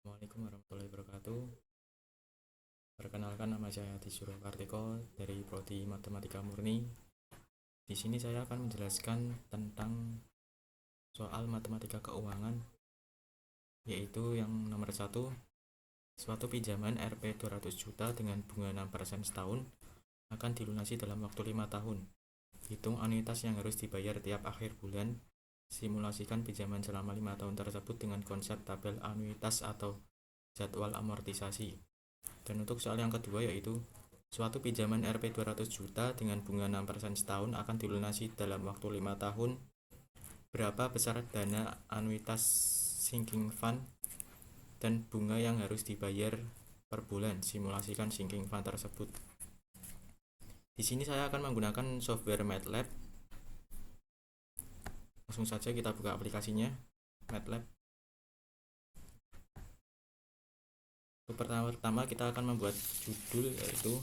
Assalamualaikum warahmatullahi wabarakatuh. Perkenalkan, nama saya Adi Surakartiko dari Prodi Matematika Murni. Di sini saya akan menjelaskan tentang soal matematika keuangan, yaitu yang nomor 1, suatu pinjaman Rp 200 juta dengan bunga 6% setahun akan dilunasi dalam waktu 5 tahun. Hitung anuitas yang harus dibayar tiap akhir bulan. Simulasikan pinjaman selama 5 tahun tersebut dengan konsep tabel anuitas atau jadwal amortisasi. Dan untuk soal yang kedua, yaitu suatu pinjaman Rp 200 juta dengan bunga 6% setahun akan dilunasi dalam waktu 5 tahun. Berapa besar dana anuitas sinking fund dan bunga yang harus dibayar per bulan? Simulasikan sinking fund tersebut. Di sini saya akan menggunakan software MATLAB. Langsung saja kita buka aplikasinya, MATLAB. Pertama kita akan membuat judul, yaitu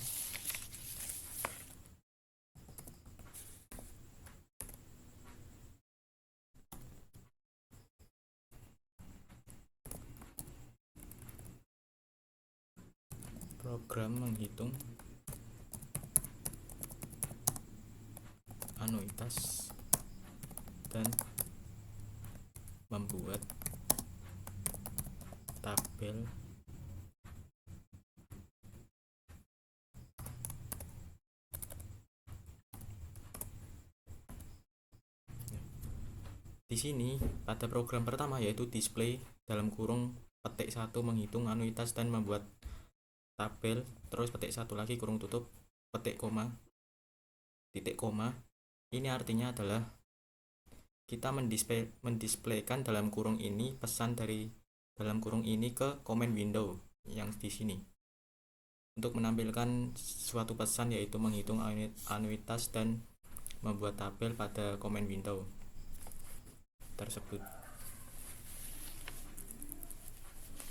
program menghitung anuitas dan membuat tabel di sini. Pada program pertama, yaitu display dalam kurung petik 1 menghitung anuitas dan membuat tabel, terus petik 1 lagi kurung tutup petik koma titik koma. Ini artinya adalah kita mendisplaykan dalam kurung ini pesan dari dalam kurung ini ke comment window yang di sini untuk menampilkan suatu pesan, yaitu menghitung anuitas dan membuat tabel pada comment window tersebut.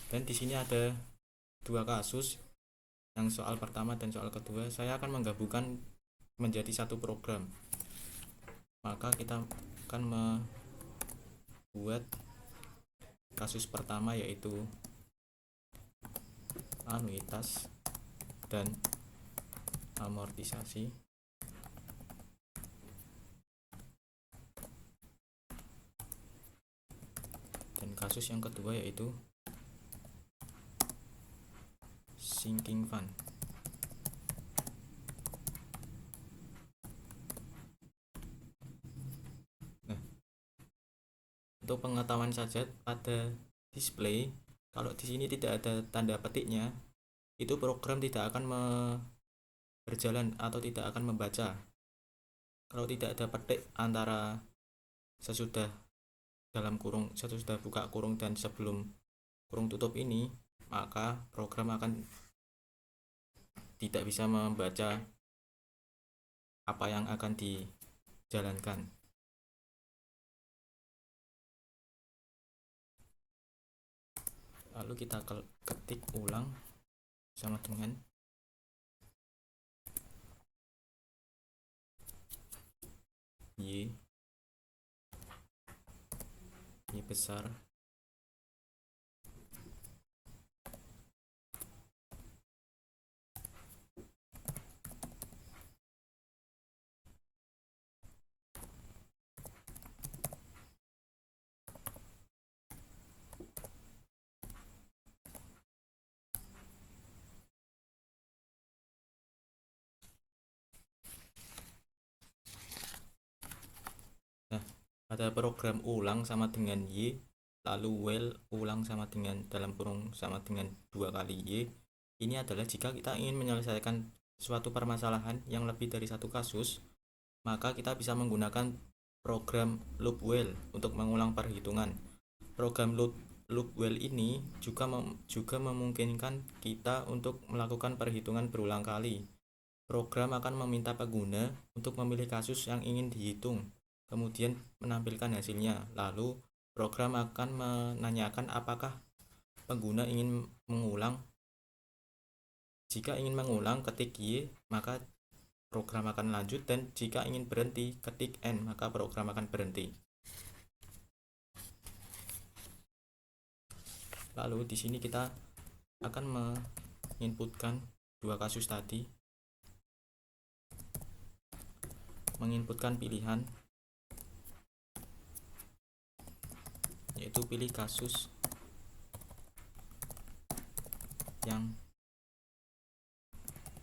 Dan di sini ada dua kasus, yang soal pertama dan soal kedua. Saya akan menggabungkan menjadi satu program. Maka kita akan membuat kasus pertama, yaitu anuitas dan amortisasi. Dan kasus yang kedua, yaitu sinking fund. Nah, untuk pengetahuan saja, pada display, kalau di sini tidak ada tanda petiknya, itu program tidak akan berjalan atau tidak akan membaca. Kalau tidak ada petik antara sesudah buka kurung dan sebelum kurung tutup ini, maka program akan tidak bisa membaca apa yang akan dijalankan. Lalu kita ketik ulang sama dengan Y besar pada program ulang sama dengan Y, lalu while ulang sama dengan dalam kurung sama dengan 2 kali Y. Ini adalah jika kita ingin menyelesaikan suatu permasalahan yang lebih dari satu kasus, maka kita bisa menggunakan program loop while untuk mengulang perhitungan. Program loop while ini juga memungkinkan kita untuk melakukan perhitungan berulang kali. Program akan meminta pengguna untuk memilih kasus yang ingin dihitung, kemudian menampilkan hasilnya. Lalu program akan menanyakan apakah pengguna ingin mengulang. Jika ingin mengulang, ketik Y, maka program akan lanjut, dan jika ingin berhenti, ketik N, maka program akan berhenti. Lalu di sini kita akan menginputkan dua kasus tadi, menginputkan pilihan, yaitu pilih kasus yang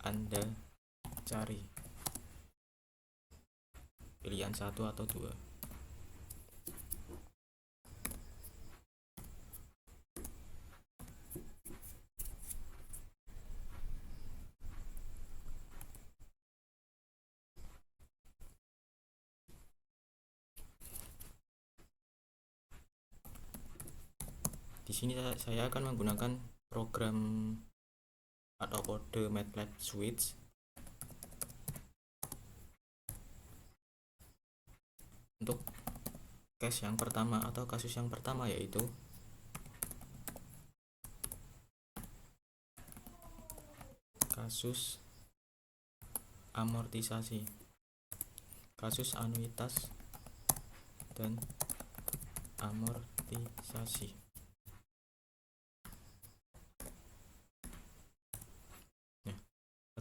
Anda cari, pilihan 1 atau 2. Di sini saya akan menggunakan program atau kode MATLAB Switch. Untuk case yang pertama atau kasus yang pertama, yaitu kasus amortisasi, kasus anuitas dan amortisasi.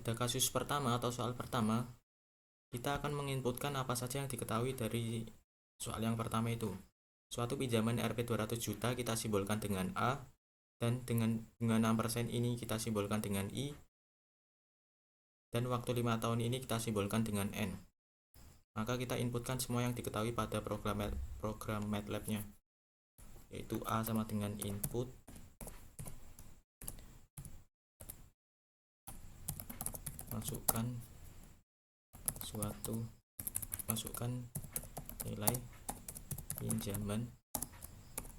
Pada kasus pertama atau soal pertama, kita akan menginputkan apa saja yang diketahui dari soal yang pertama itu. Suatu pinjaman Rp 200 juta kita simbolkan dengan A, dan dengan bunga 6% ini kita simbolkan dengan I, dan waktu 5 tahun ini kita simbolkan dengan N. Maka kita inputkan semua yang diketahui pada program MATLAB-nya, yaitu A sama dengan input masukkan nilai pinjaman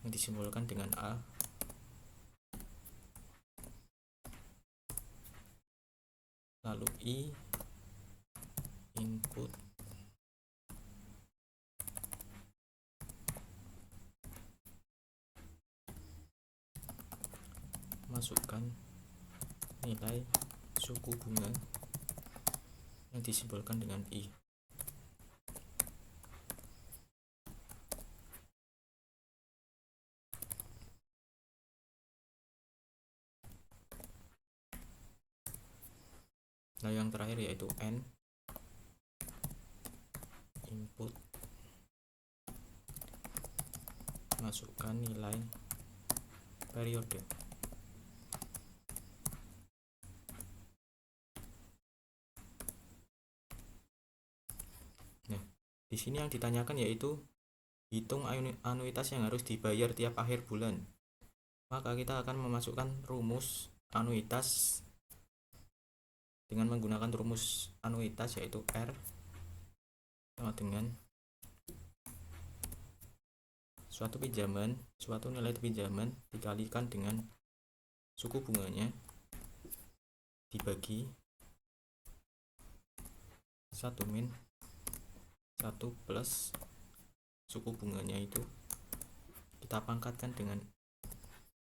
yang disimbolkan dengan A, lalu I input masukkan nilai suku bunga yang disimbolkan dengan I. Nah, yang terakhir yaitu N input masukkan nilai periode. Nah, di sini yang ditanyakan yaitu hitung anuitas yang harus dibayar tiap akhir bulan. Maka kita akan memasukkan rumus anuitas dengan menggunakan rumus anuitas, yaitu R sama dengan suatu nilai pinjaman dikalikan dengan suku bunganya dibagi 1 min 1 plus suku bunganya itu kita pangkatkan dengan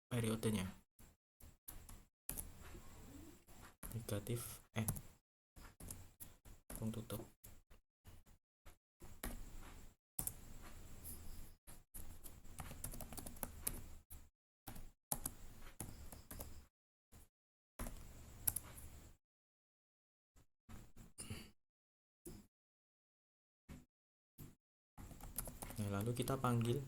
periodenya negatif N. Tutup. Nah, lalu kita panggil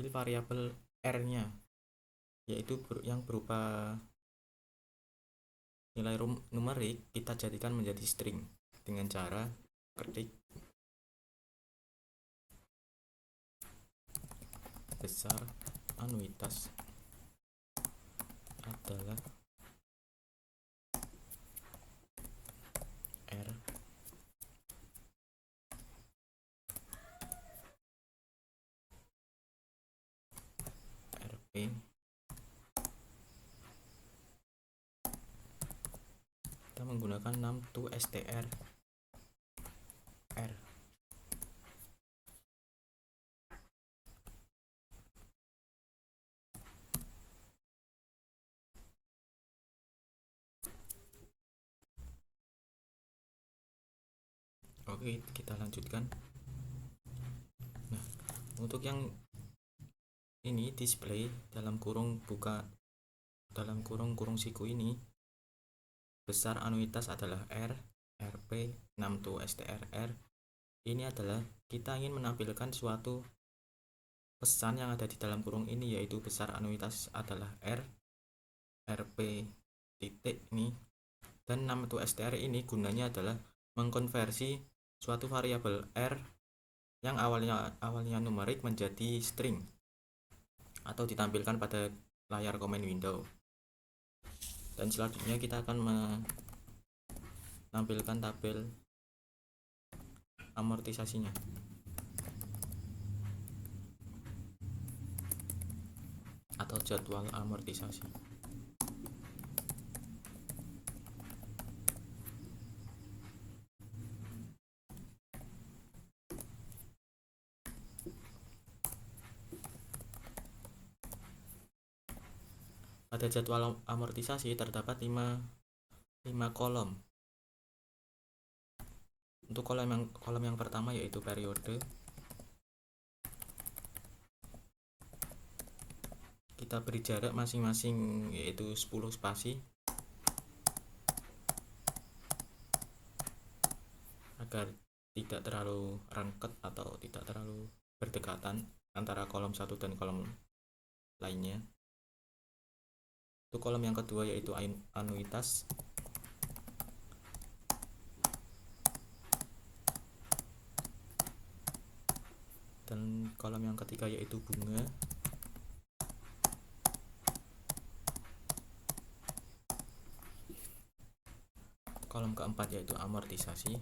variabel R-nya, yaitu yang berupa nilai numerik, kita jadikan menjadi string dengan cara ketik besar anuitas adalah R RP. Kita menggunakan num to str R. Oke, kita lanjutkan. Nah, untuk yang ini display dalam kurung buka dalam kurung siku ini, besar anuitas adalah R, RP, 6 to STRR. Ini adalah kita ingin menampilkan suatu pesan yang ada di dalam kurung ini, yaitu besar anuitas adalah R, RP titik ini, dan 6 to STR ini gunanya adalah mengkonversi suatu variabel R yang awalnya numerik menjadi string atau ditampilkan pada layar command window. Dan selanjutnya kita akan menampilkan tabel amortisasinya. Atau jadwal amortisasi. Pada jadwal amortisasi terdapat 5 kolom. Untuk kolom yang pertama yaitu periode. Kita beri jarak masing-masing yaitu 10 spasi agar tidak terlalu rangket atau tidak terlalu berdekatan antara kolom satu dan kolom lainnya. Untuk kolom yang kedua yaitu anuitas. Dan kolom yang ketiga yaitu bunga. Kolom keempat yaitu amortisasi.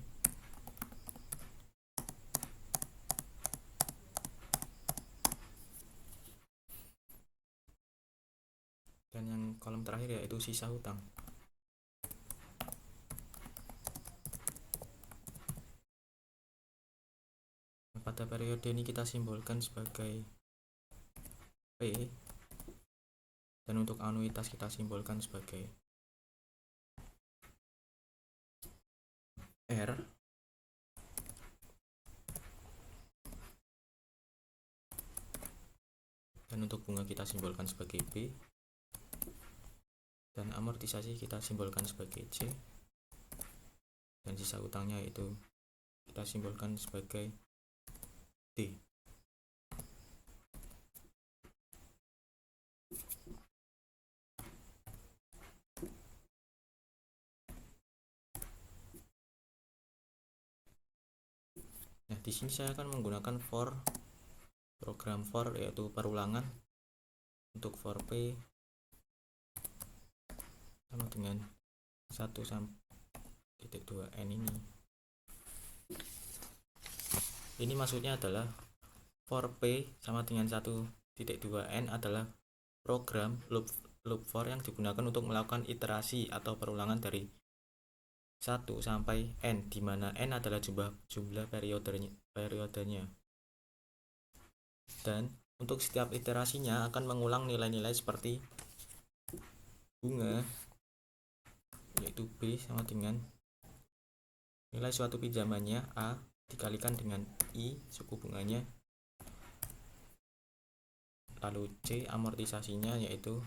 Dan yang kolom terakhir yaitu sisa hutang. Pada periode ini kita simbolkan sebagai P, dan untuk anuitas kita simbolkan sebagai R, dan untuk bunga kita simbolkan sebagai B, dan amortisasi kita simbolkan sebagai C, dan sisa utangnya itu kita simbolkan sebagai D. Nah, di sini saya akan menggunakan program for yaitu perulangan. Untuk for P sama dengan 1,2n ini. Ini maksudnya adalah for P sama dengan 1,2n adalah program loop for yang digunakan untuk melakukan iterasi atau perulangan dari 1 sampai n, di mana n adalah jumlah periodenya. Dan untuk setiap iterasinya akan mengulang nilai-nilai seperti bunga yaitu B sama dengan nilai suatu pinjamannya A dikalikan dengan I suku bunganya, lalu C amortisasinya yaitu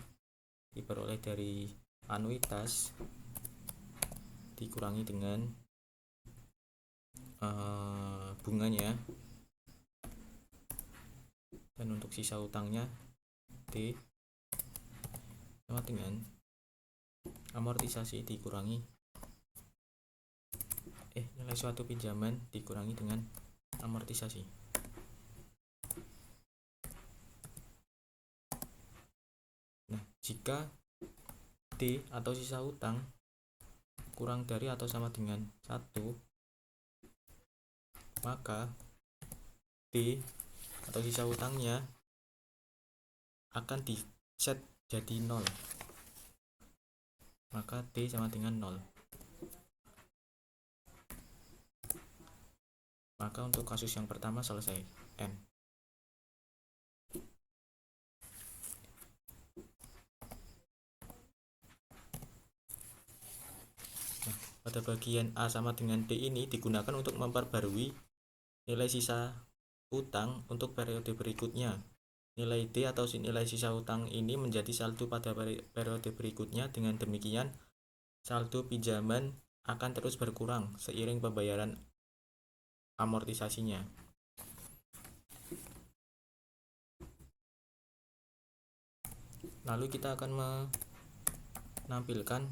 diperoleh dari anuitas dikurangi dengan bunganya, dan untuk sisa utangnya D sama dengan amortisasi dikurangi nilai suatu pinjaman dikurangi dengan amortisasi. Nah, jika D atau sisa utang kurang dari atau sama dengan 1, maka D atau sisa utangnya akan di set jadi 0. Maka D sama dengan 0. Maka untuk kasus yang pertama selesai N. Nah, pada bagian A sama dengan D ini digunakan untuk memperbarui nilai sisa utang untuk periode berikutnya. Nilai D atau nilai sisa utang ini menjadi saldo pada periode berikutnya. Dengan demikian, saldo pinjaman akan terus berkurang seiring pembayaran amortisasinya. Lalu kita akan menampilkan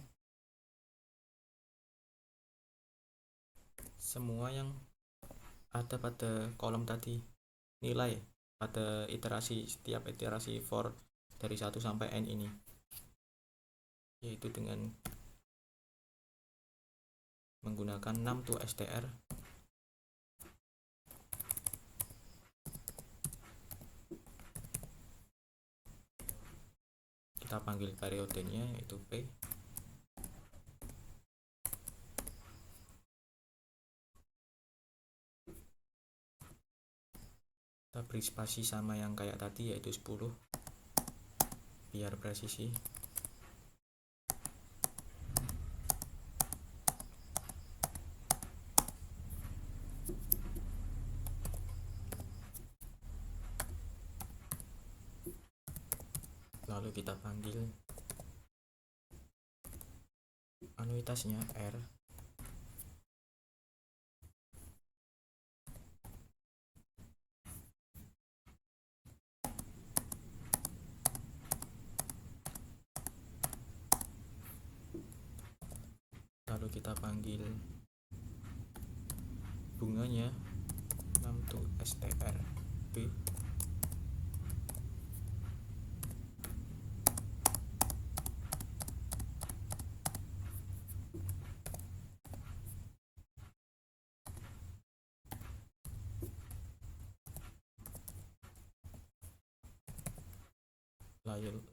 semua yang ada pada kolom tadi, nilai pada setiap iterasi for dari 1 sampai N ini, yaitu dengan menggunakan 6 to str. Kita panggil periodenya yaitu P. Kita beri spasi sama yang kayak tadi yaitu 10 biar presisi. Lalu kita panggil anuitasnya R. Lalu kita panggil bunganya 6 to str B.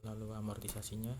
Lalu amortisasinya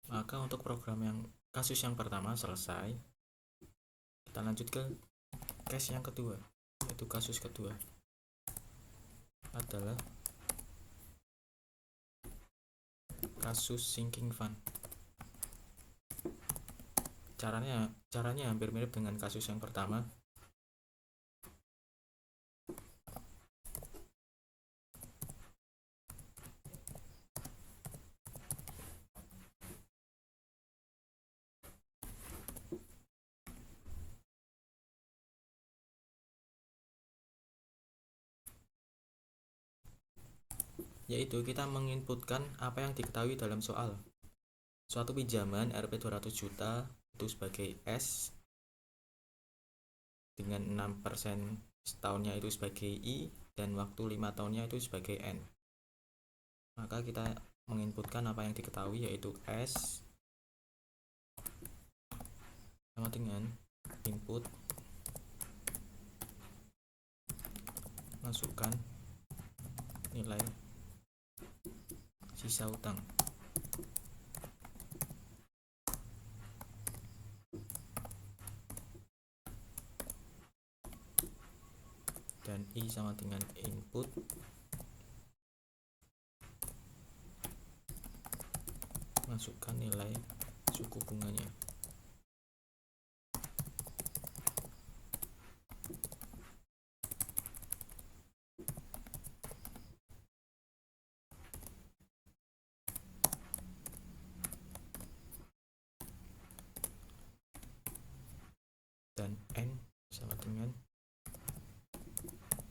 Maka untuk program yang kasus yang pertama selesai. Kita lanjut ke case yang kedua, yaitu kasus kedua adalah kasus sinking fund. Caranya hampir mirip dengan kasus yang pertama. Yaitu kita menginputkan apa yang diketahui dalam soal. Suatu pinjaman Rp 200 juta itu sebagai S, dengan 6% setahunnya itu sebagai I, dan waktu 5 tahunnya itu sebagai N. Maka kita menginputkan apa yang diketahui yaitu S sama dengan input masukkan nilai sisa utang dan I sama dengan input masukkan nilai suku bunganya. Dan N sama dengan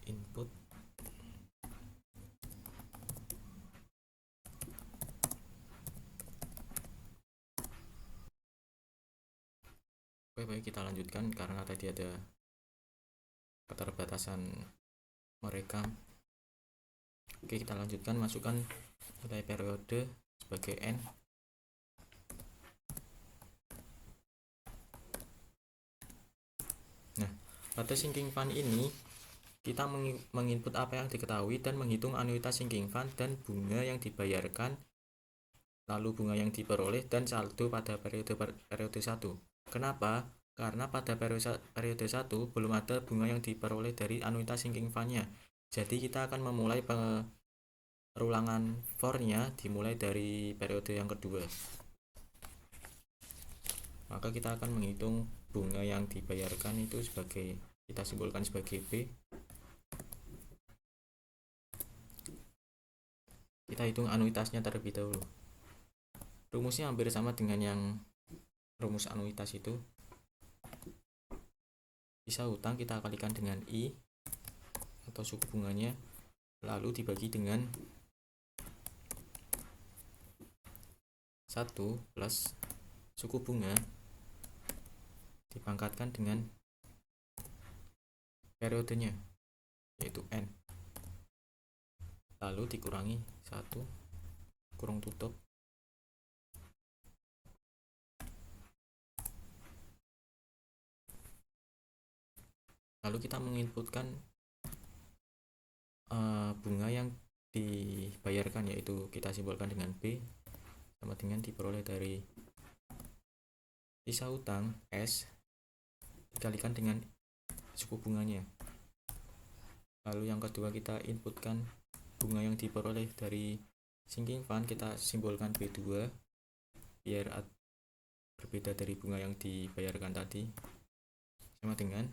input Oke, baik, kita lanjutkan karena tadi ada keterbatasan merekam. Oke, kita lanjutkan, masukkan nilai periode sebagai N. Nah, pada sinking fund ini kita menginput apa yang diketahui dan menghitung anuitas sinking fund dan bunga yang dibayarkan, lalu bunga yang diperoleh dan saldo pada periode 1. Kenapa? Karena pada periode 1 belum ada bunga yang diperoleh dari anuitas sinking fund-nya. Jadi kita akan memulai perulangan for-nya dimulai dari periode yang kedua. Maka kita akan menghitung bunga yang dibayarkan itu sebagai, kita simbolkan sebagai B. Kita hitung anuitasnya terlebih dahulu. Rumusnya hampir sama dengan yang rumus anuitas itu. Sisa hutang kita kalikan dengan I atau suku bunganya, lalu dibagi dengan 1 plus suku bunga dipangkatkan dengan periodenya, yaitu N, lalu dikurangi 1 kurung tutup lalu kita menginputkan bunga yang dibayarkan, yaitu kita simbolkan dengan B, sama dengan diperoleh dari sisa hutang S dikalikan dengan suku bunganya. Lalu yang kedua kita inputkan bunga yang diperoleh dari sinking fund, kita simbolkan B2 biar berbeda dari bunga yang dibayarkan tadi, sama dengan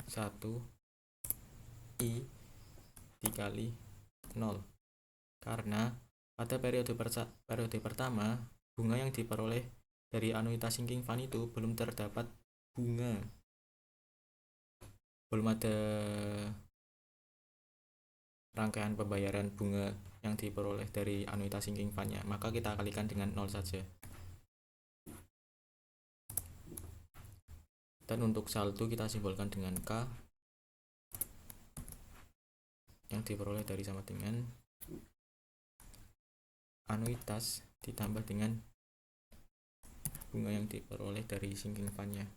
1 I dikali 0, karena pada periode pertama bunga yang diperoleh dari anuitas sinking fund itu belum terdapat bunga, belum ada rangkaian pembayaran bunga yang diperoleh dari anuitas sinking fund-nya, maka kita kalikan dengan 0 saja. Dan untuk saldo kita simbolkan dengan K yang diperoleh dari sama dengan anuitas ditambah dengan bunga yang diperoleh dari sinking fund-nya,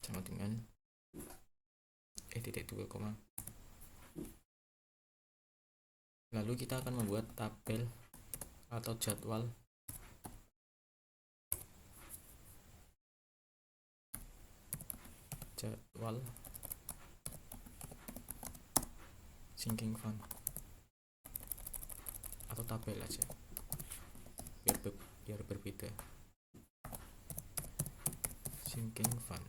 sama dengan E.2, lalu kita akan membuat tabel atau jadwal sinking fund atau tabel aja biar berbeda. Sinking fund,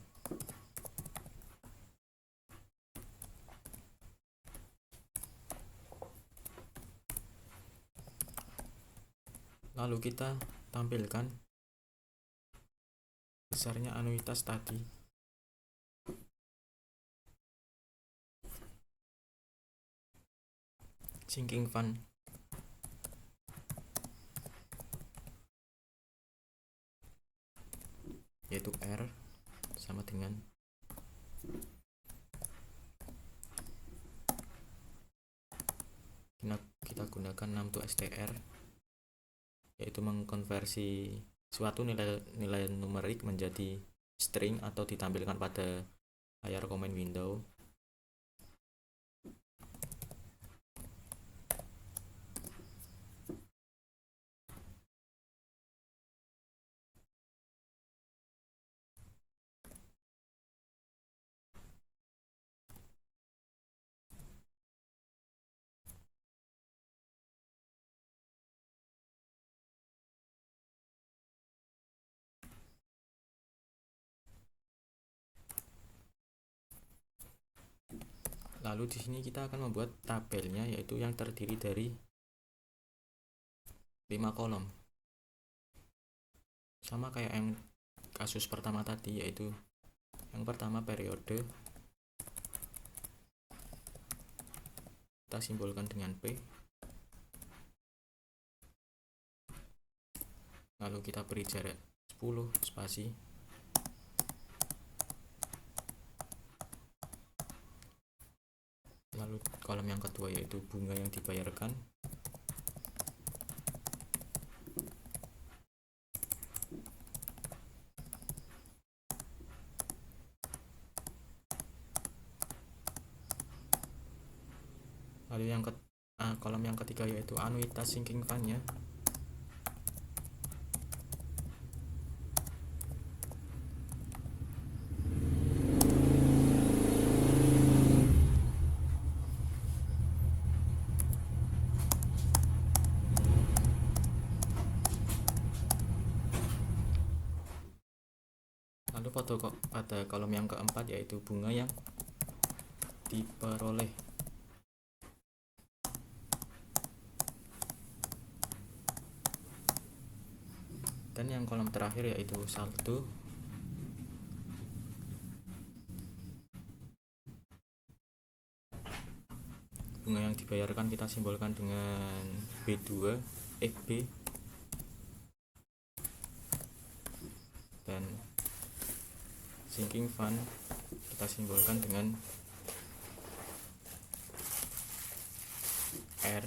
lalu kita tampilkan besarnya anuitas tadi. Sinking fund yaitu R sama dengan kita gunakan 6 to str, yaitu mengkonversi suatu nilai numerik menjadi string atau ditampilkan pada layar command window. Lalu di sini kita akan membuat tabelnya, yaitu yang terdiri dari 5 kolom. Sama kayak yang kasus pertama tadi, yaitu yang pertama periode, kita simbolkan dengan P. lalu kita beri jarak 10 spasi. Lalu kolom yang kedua yaitu bunga yang dibayarkan. Lalu kolom yang ketiga yaitu anuitas sinking fund-nya. Lalu pada kolom yang keempat yaitu bunga yang diperoleh. Dan yang kolom terakhir yaitu saldo. Bunga yang dibayarkan kita simbolkan dengan B2, B. Dan sinking fund kita simbolkan dengan R.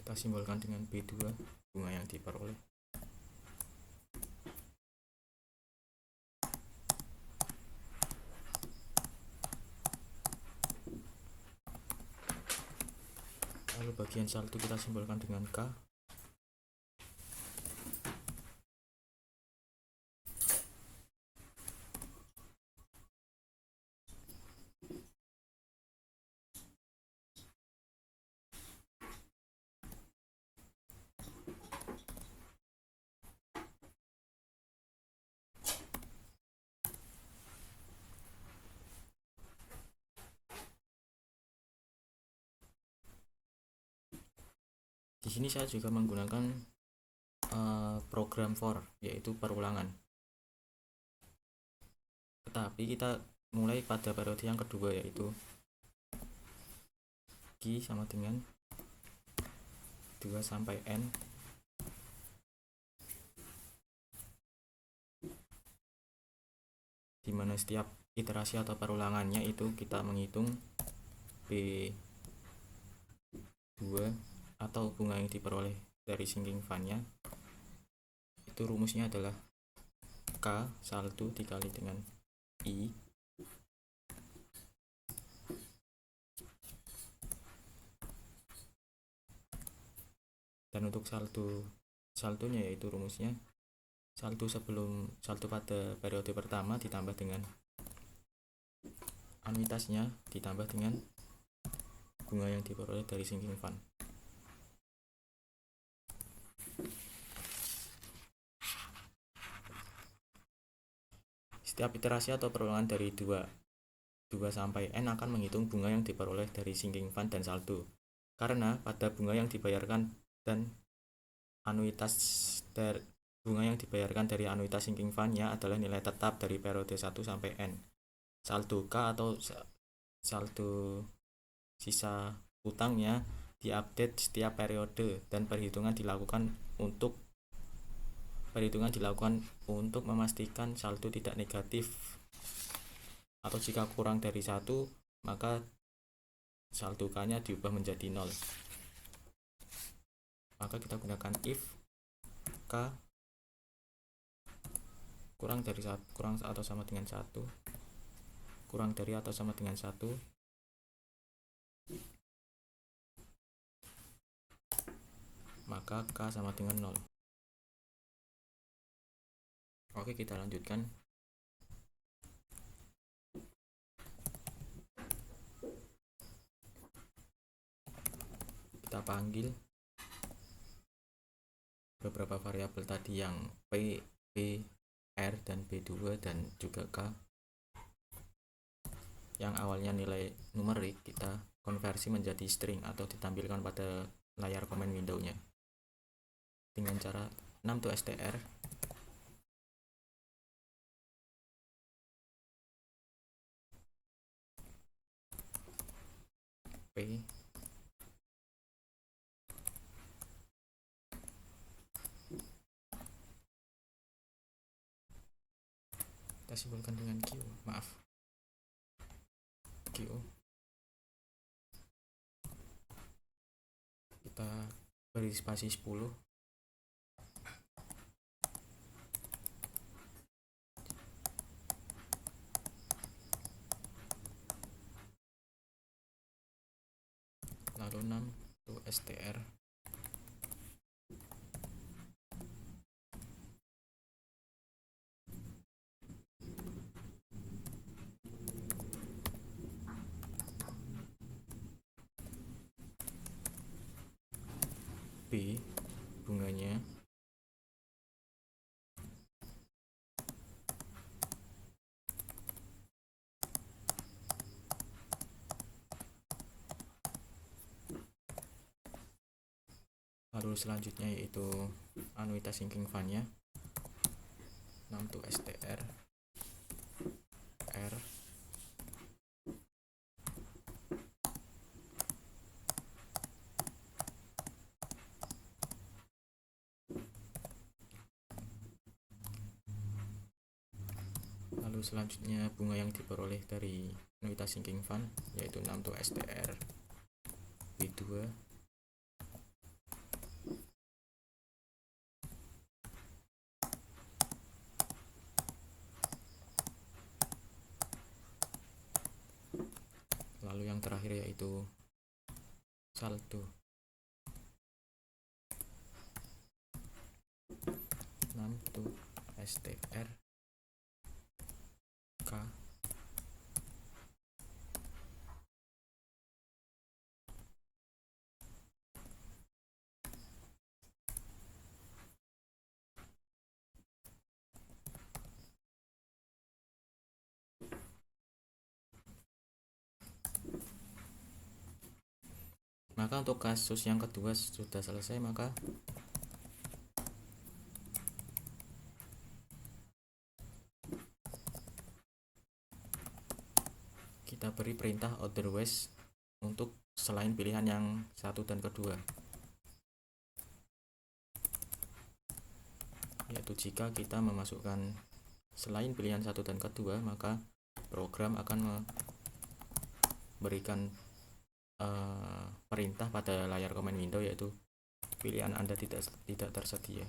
Kita simbolkan dengan B2, bunga yang diperoleh. Lalu bagian saldo kita simbolkan dengan K. Di sini saya juga menggunakan program for, yaitu perulangan. Tetapi kita mulai pada periode yang kedua yaitu Q sama dengan 2 sampai N. Dimana setiap iterasi atau perulangannya itu kita menghitung B2 atau bunga yang diperoleh dari sinking fund-nya. Itu rumusnya adalah K saldo dikali dengan I dan untuk saldonya yaitu rumusnya saldo pada periode pertama ditambah dengan anuitasnya ditambah dengan bunga yang diperoleh dari sinking fund. Setiap iterasi atau perulangan dari 2 sampai N akan menghitung bunga yang diperoleh dari sinking fund dan saldo. Karena pada bunga yang dibayarkan dan bunga yang dibayarkan dari anuitas sinking fund-nya adalah nilai tetap dari periode 1 sampai N. Saldo K atau saldo sisa utangnya diupdate setiap periode dan perhitungan dilakukan untuk memastikan saldo tidak negatif, atau jika kurang dari 1 maka saldo K-nya diubah menjadi 0. Maka kita gunakan if K kurang atau sama dengan 1, kurang dari atau sama dengan 1, maka K sama dengan 0. Oke, kita lanjutkan. Kita panggil beberapa variabel tadi yang P, B, R, dan B2 dan juga K yang awalnya nilai numerik, kita konversi menjadi string atau ditampilkan pada layar command window-nya dengan cara num2str P kita simbolkan dengan Q, Q. Kita beri spasi 10. Lalu num2str B bunganya, lalu selanjutnya yaitu anuitas sinking fun-nya num2str R lalu selanjutnya bunga yang diperoleh dari anuitas sinking fun yaitu num2str B2 lalu yang terakhir yaitu saldo num2str K Maka untuk kasus yang kedua sudah selesai, maka kita beri perintah otherwise untuk selain pilihan yang satu dan kedua, yaitu jika kita memasukkan selain pilihan satu dan kedua, maka program akan memberikan perintah pada layar command window yaitu pilihan Anda tidak tersedia.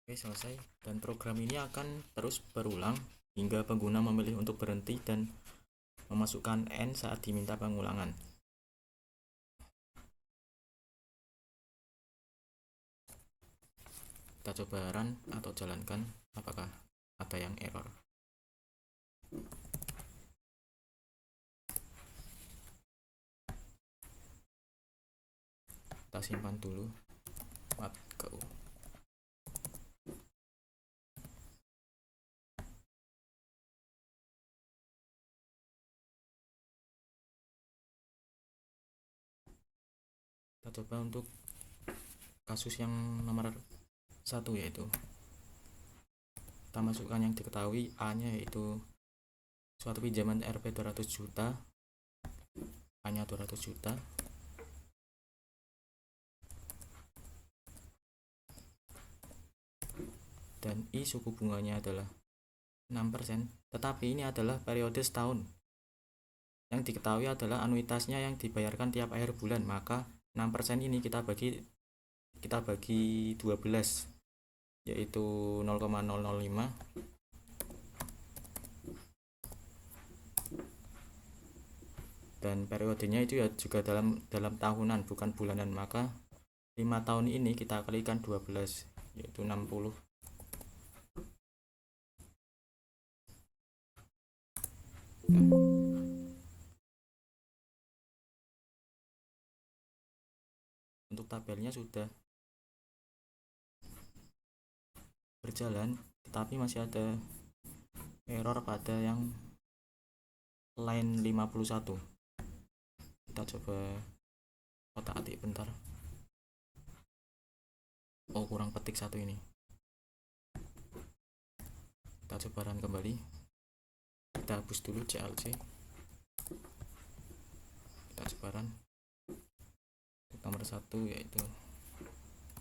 Oke, selesai. Dan program ini akan terus berulang hingga pengguna memilih untuk berhenti dan memasukkan N saat diminta pengulangan. Kita coba run atau jalankan apakah ada yang error. Kita simpan dulu mat go. Kita coba untuk kasus yang nomor 1, yaitu kita masukkan yang diketahui A nya, yaitu suatu pinjaman Rp 200 juta, A nya 200 juta, dan I suku bunganya adalah 6%, tetapi ini adalah periode setahun. Yang diketahui adalah anuitasnya yang dibayarkan tiap akhir bulan, maka 6% ini kita bagi 12, yaitu 0,005, dan periodenya itu ya juga dalam tahunan bukan bulanan, maka 5 tahun ini kita kalikan 12, yaitu 60. Untuk tabelnya sudah berjalan, tetapi masih ada error pada yang line 51. Kita coba otak atik bentar. Oh, kurang petik satu ini. Kita coba run kembali. Kita hapus dulu CLC. Kita coba run. Nomor 1 yaitu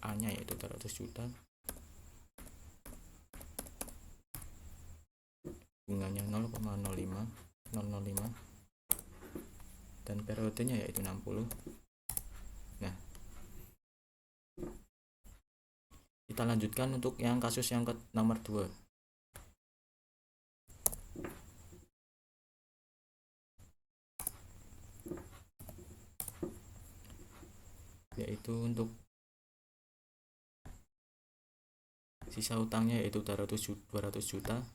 A nya yaitu 200 juta, bunganya 0,005, dan periodenya yaitu 60. Nah, kita lanjutkan untuk yang kasus yang nomor 2. Yaitu untuk sisa utangnya yaitu 200 juta.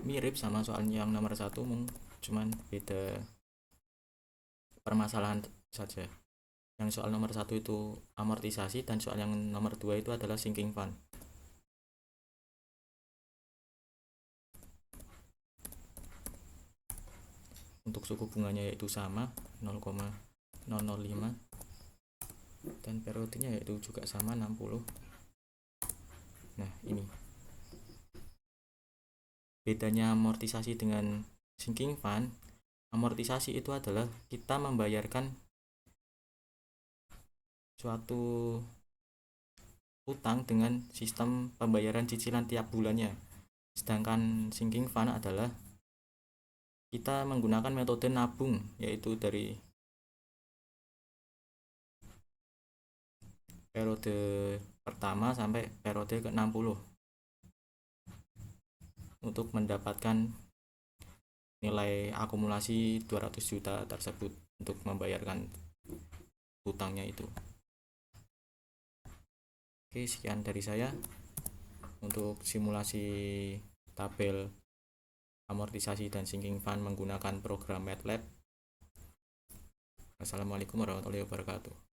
Mirip sama soalnya yang nomor 1, cuman beda permasalahan saja. Yang soal nomor 1 itu amortisasi, dan soal yang nomor 2 itu adalah sinking fund. Untuk suku bunganya yaitu sama 0,005, dan periodenya yaitu juga sama 60. Nah, ini bedanya amortisasi dengan sinking fund. Amortisasi itu adalah kita membayarkan suatu utang dengan sistem pembayaran cicilan tiap bulannya, sedangkan sinking fund adalah kita menggunakan metode nabung, yaitu dari periode pertama sampai periode ke-60 untuk mendapatkan nilai akumulasi 200 juta tersebut untuk membayarkan hutangnya itu. Oke, sekian dari saya untuk simulasi tabel amortisasi dan sinking fund menggunakan program MATLAB. Assalamualaikum warahmatullahi wabarakatuh.